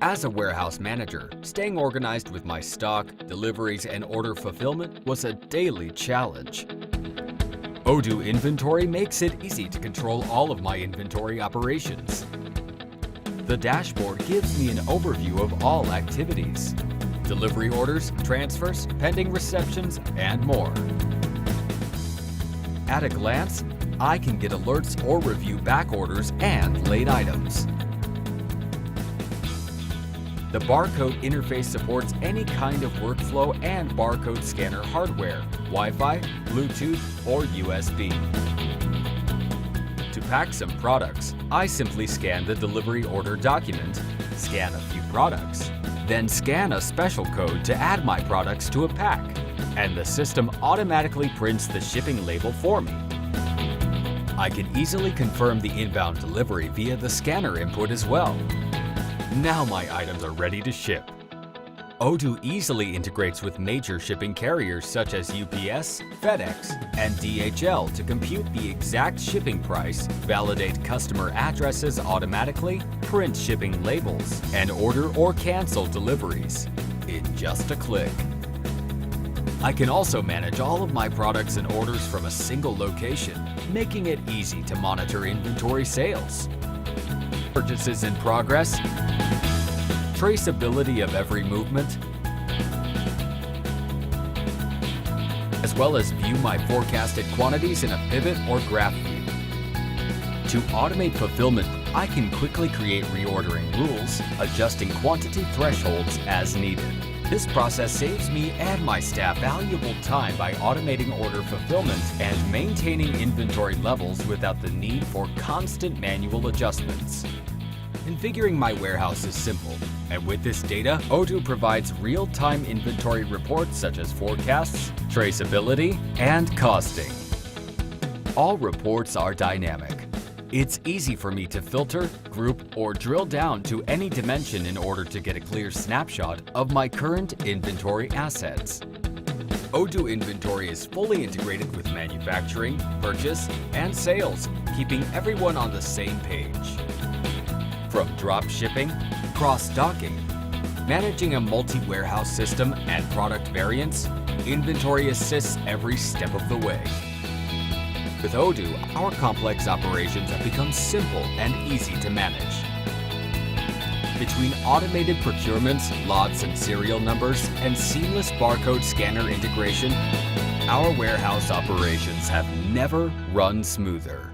As a warehouse manager, staying organized with my stock, deliveries, and order fulfillment was a daily challenge. Odoo Inventory makes it easy to control all of my inventory operations. The dashboard gives me an overview of all activities, delivery orders, transfers, pending receptions, and more. At a glance, I can get alerts or review back orders and late items. The barcode interface supports any kind of workflow and barcode scanner hardware, Wi-Fi, Bluetooth, or USB. To pack some products, I simply scan the delivery order document, scan a few products, then scan a special code to add my products to a pack, and the system automatically prints the shipping label for me. I can easily confirm the inbound delivery via the scanner input as well. Now my items are ready to ship. Odoo easily integrates with major shipping carriers such as UPS, FedEx, and DHL to compute the exact shipping price, validate customer addresses automatically, print shipping labels, and order or cancel deliveries in just a click. I can also manage all of my products and orders from a single location, making it easy to monitor inventory sales, purchases in progress, traceability of every movement, as well as view my forecasted quantities in a pivot or graph view. To automate fulfillment, I can quickly create reordering rules, adjusting quantity thresholds as needed. This process saves me and my staff valuable time by automating order fulfillment and maintaining inventory levels without the need for constant manual adjustments. Configuring my warehouse is simple, and with this data, Odoo provides real-time inventory reports such as forecasts, traceability, and costing. All reports are dynamic. It's easy for me to filter, group, or drill down to any dimension in order to get a clear snapshot of my current inventory assets. Odoo Inventory is fully integrated with manufacturing, purchase, and sales, keeping everyone on the same page. From drop shipping, cross-docking, managing a multi-warehouse system, and product variants, Inventory assists every step of the way. With Odoo, our complex operations have become simple and easy to manage. Between automated procurements, lots and serial numbers, and seamless barcode scanner integration, our warehouse operations have never run smoother.